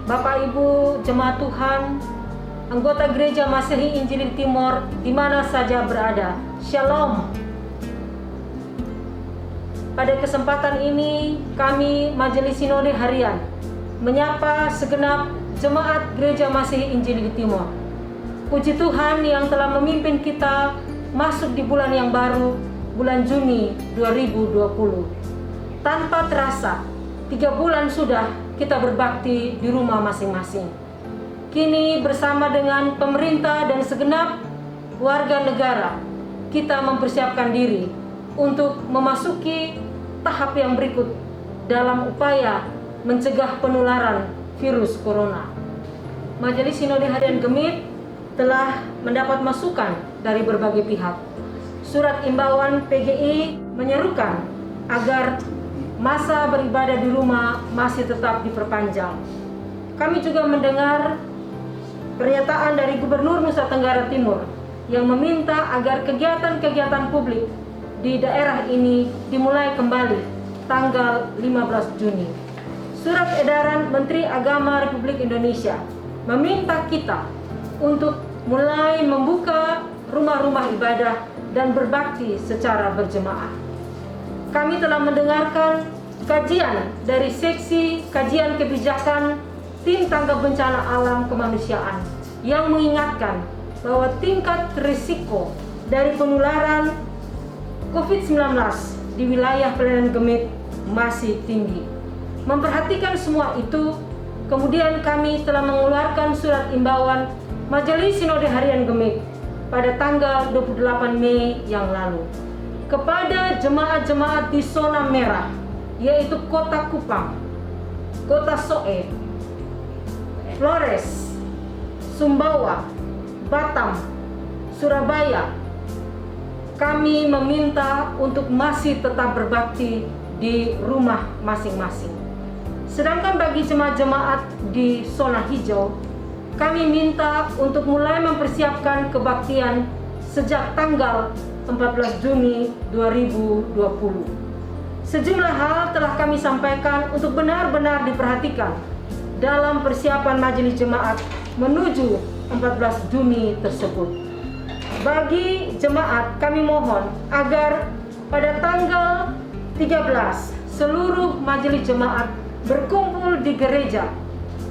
Bapak Ibu Jemaat Tuhan, anggota Gereja Masehi Injili Timor di mana saja berada, Shalom. Pada kesempatan ini kami Majelis Sinode Harian menyapa segenap Jemaat Gereja Masehi Injili Timor. Puji Tuhan yang telah memimpin kita masuk di bulan yang baru, bulan Juni 2020. Tanpa terasa, 3 bulan sudah kita berbakti di rumah masing-masing. Kini bersama dengan pemerintah dan segenap warga negara, kita mempersiapkan diri untuk memasuki tahap yang berikut dalam upaya mencegah penularan virus corona. Majelis Sinode Harian Gemit telah mendapat masukan dari berbagai pihak. Surat imbauan PGI menyerukan agar masa beribadah di rumah masih tetap diperpanjang. Kami juga mendengar pernyataan dari Gubernur Nusa Tenggara Timur yang meminta agar kegiatan-kegiatan publik di daerah ini dimulai kembali tanggal 15 Juni. Surat edaran Menteri Agama Republik Indonesia meminta kita untuk mulai membuka rumah-rumah ibadah dan berbakti secara berjemaah. Kami telah mendengarkan kajian dari Seksi Kajian Kebijakan Tim Tanggap Bencana Alam Kemanusiaan yang mengingatkan bahwa tingkat risiko dari penularan COVID-19 di wilayah pelayanan Gemit masih tinggi. Memperhatikan semua itu, kemudian kami telah mengeluarkan surat imbauan Majelis Sinode Harian Gemit pada tanggal 28 Mei yang lalu kepada jemaat-jemaat di zona merah, yaitu Kota Kupang, Kota Soe, Flores, Sumbawa, Batam, Surabaya. Kami meminta untuk masih tetap berbakti di rumah masing-masing. Sedangkan bagi jemaat-jemaat di zona hijau, kami minta untuk mulai mempersiapkan kebaktian sejak tanggal 14 Juni 2020. Sejumlah hal telah kami sampaikan untuk benar-benar diperhatikan dalam persiapan majelis jemaat menuju 14 Juni tersebut. Bagi jemaat, kami mohon agar pada tanggal 13 seluruh majelis jemaat berkumpul di gereja,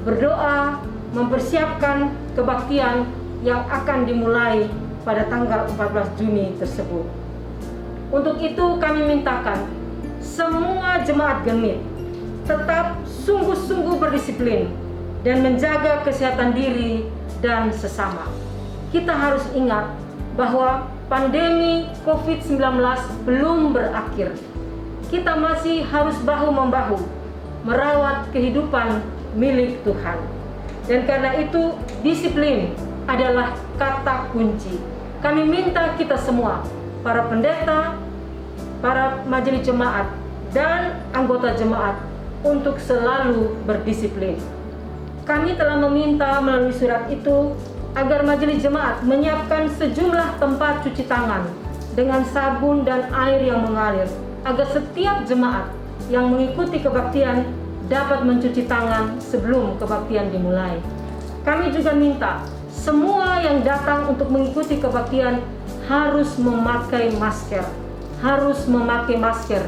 berdoa, mempersiapkan kebaktian yang akan dimulai pada tanggal 14 Juni tersebut. Untuk itu kami mintakan semua jemaat Gemit tetap sungguh-sungguh berdisiplin dan menjaga kesehatan diri dan sesama. Kita harus ingat bahwa pandemi COVID-19 belum berakhir. Kita masih harus bahu-membahu merawat kehidupan milik Tuhan. Dan karena itu disiplin adalah kata kunci. Kami minta kita semua, para pendeta, para majelis jemaat, dan anggota jemaat untuk selalu berdisiplin. Kami telah meminta melalui surat itu agar majelis jemaat menyiapkan sejumlah tempat cuci tangan dengan sabun dan air yang mengalir, agar setiap jemaat yang mengikuti kebaktian dapat mencuci tangan sebelum kebaktian dimulai. Kami juga minta semua yang datang untuk mengikuti kebaktian harus memakai masker.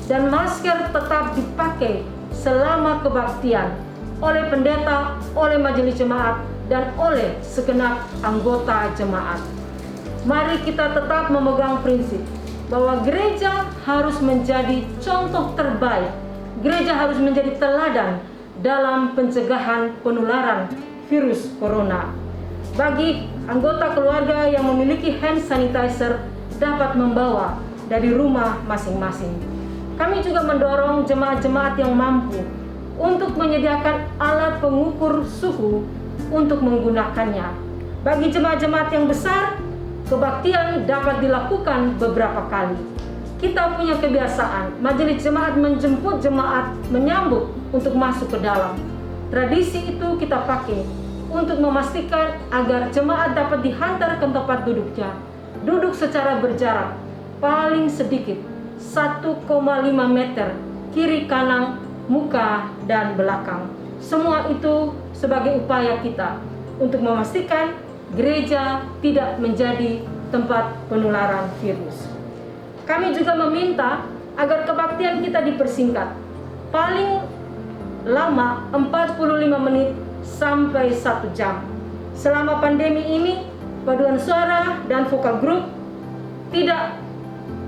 Dan masker tetap dipakai selama kebaktian oleh pendeta, oleh majelis jemaat, dan oleh segenap anggota jemaat. Mari kita tetap memegang prinsip bahwa gereja harus menjadi contoh terbaik. Gereja harus menjadi teladan dalam pencegahan penularan virus corona. Bagi anggota keluarga yang memiliki hand sanitizer dapat membawa dari rumah masing-masing. Kami juga mendorong jemaat-jemaat yang mampu untuk menyediakan alat pengukur suhu untuk menggunakannya. Bagi jemaat-jemaat yang besar, kebaktian dapat dilakukan beberapa kali. Kita punya kebiasaan, majelis jemaat menjemput jemaat menyambut untuk masuk ke dalam. Tradisi itu kita pakai untuk memastikan agar jemaat dapat dihantar ke tempat duduknya. Duduk secara berjarak paling sedikit 1,5 meter kiri kanan, muka dan belakang. Semua itu sebagai upaya kita untuk memastikan gereja tidak menjadi tempat penularan virus. Kami juga meminta agar kebaktian kita dipersingkat, paling lama 45 menit sampai 1 jam. Selama pandemi ini, paduan suara dan vokal grup tidak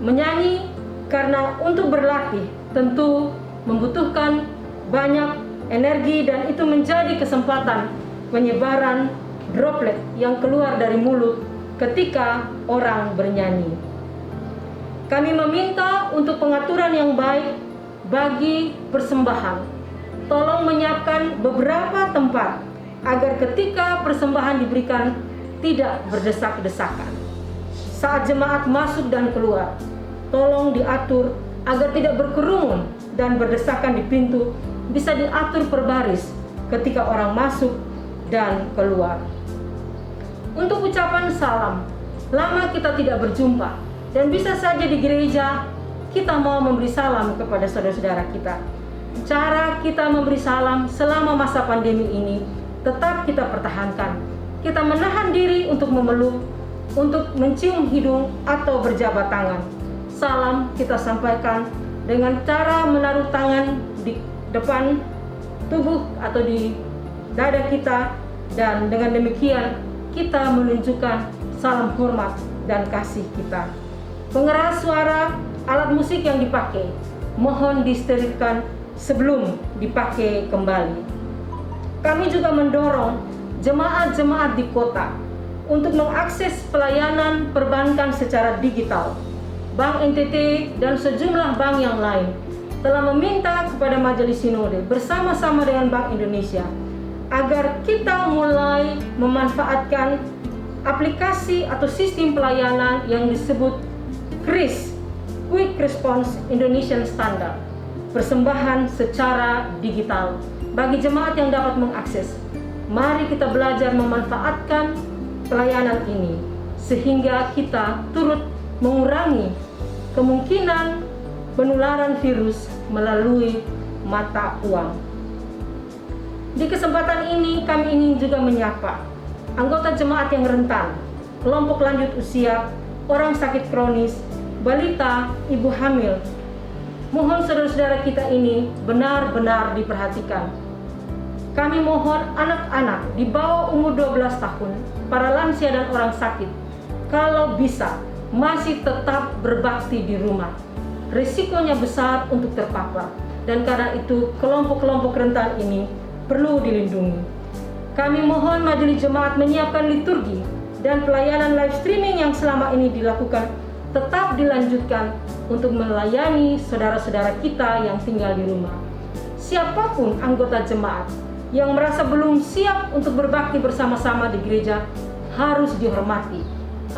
menyanyi karena untuk berlatih tentu membutuhkan banyak energi dan itu menjadi kesempatan penyebaran droplet yang keluar dari mulut ketika orang bernyanyi. Kami meminta untuk pengaturan yang baik bagi persembahan. Tolong menyiapkan beberapa tempat agar ketika persembahan diberikan tidak berdesak-desakan. Saat jemaat masuk dan keluar, tolong diatur agar tidak berkerumun dan berdesakan di pintu, bisa diatur per baris ketika orang masuk dan keluar. Untuk ucapan salam, lama kita tidak berjumpa dan bisa saja di gereja kita mau memberi salam kepada saudara-saudara kita. Cara kita memberi salam selama masa pandemi ini tetap kita pertahankan. Kita menahan diri untuk memeluk, untuk mencium hidung atau berjabat tangan. Salam kita sampaikan dengan cara menaruh tangan di depan tubuh atau di dada kita, dan dengan demikian kita menunjukkan salam hormat dan kasih kita. Pengeras suara, alat musik yang dipakai mohon disterilkan sebelum dipakai kembali. Kami juga mendorong jemaat-jemaat di kota untuk mengakses pelayanan perbankan secara digital. Bank NTT dan sejumlah bank yang lain telah meminta kepada Majelis Sinode bersama-sama dengan Bank Indonesia agar kita mulai memanfaatkan aplikasi atau sistem pelayanan yang disebut KRIS, Quick Response Indonesian Standard, persembahan secara digital bagi jemaat yang dapat mengakses. Mari kita belajar memanfaatkan pelayanan ini sehingga kita turut mengurangi kemungkinan penularan virus melalui mata uang. Di kesempatan ini kami ingin juga menyapa anggota jemaat yang rentan, kelompok lanjut usia, orang sakit kronis, balita, ibu hamil. Mohon saudara-saudara kita ini benar-benar diperhatikan. Kami mohon anak-anak di bawah umur 12 tahun, para lansia dan orang sakit, kalau bisa masih tetap berbakti di rumah. Risikonya besar untuk terpapar, dan karena itu kelompok-kelompok rentan ini perlu dilindungi. Kami mohon majelis jemaat menyiapkan liturgi dan pelayanan live streaming yang selama ini dilakukan tetap dilanjutkan untuk melayani saudara-saudara kita yang tinggal di rumah. Siapapun anggota jemaat yang merasa belum siap untuk berbakti bersama-sama di gereja harus dihormati.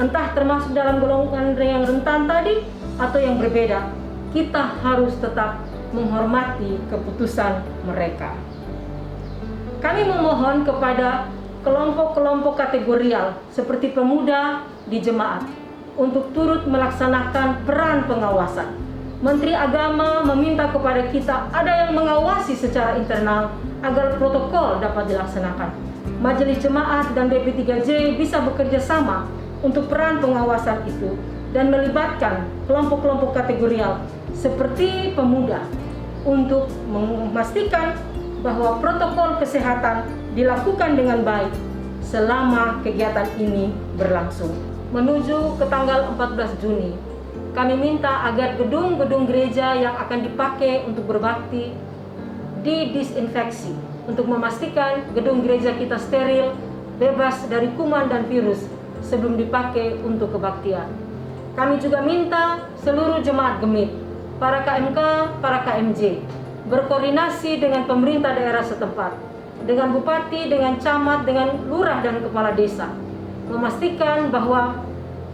Entah termasuk dalam golongan yang rentan tadi atau yang berbeda, kita harus tetap menghormati keputusan mereka. Kami memohon kepada kelompok-kelompok kategorial seperti pemuda di jemaat untuk turut melaksanakan peran pengawasan. Menteri Agama meminta kepada kita ada yang mengawasi secara internal agar protokol dapat dilaksanakan. Majelis Jemaat dan DP3J bisa bekerja sama untuk peran pengawasan itu dan melibatkan kelompok-kelompok kategorial seperti pemuda untuk memastikan bahwa protokol kesehatan dilakukan dengan baik selama kegiatan ini berlangsung. Menuju ke tanggal 14 Juni, kami minta agar gedung-gedung gereja yang akan dipakai untuk berbakti didisinfeksi untuk memastikan gedung gereja kita steril, bebas dari kuman dan virus sebelum dipakai untuk kebaktian. Kami juga minta seluruh jemaat Gemit, para KMK, para KMJ, berkoordinasi dengan pemerintah daerah setempat, dengan bupati, dengan camat, dengan lurah dan kepala desa, memastikan bahwa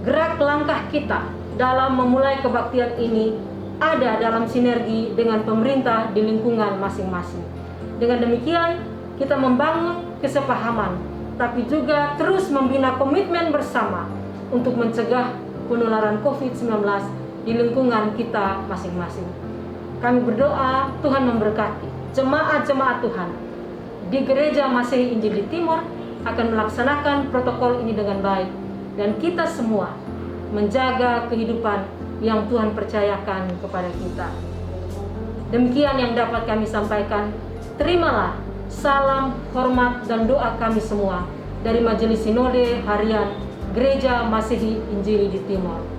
gerak langkah kita dalam memulai kebaktian ini ada dalam sinergi dengan pemerintah di lingkungan masing-masing. Dengan demikian, kita membangun kesepahaman, tapi juga terus membina komitmen bersama untuk mencegah penularan COVID-19 di lingkungan kita masing-masing. Kami berdoa Tuhan memberkati jemaat-jemaat Tuhan di Gereja Masehi Injil di Timor akan melaksanakan protokol ini dengan baik, dan kita semua menjaga kehidupan yang Tuhan percayakan kepada kita. Demikian yang dapat kami sampaikan. Terimalah salam, hormat, dan doa kami semua dari Majelis Sinode Harian Gereja Masehi Injil di Timor.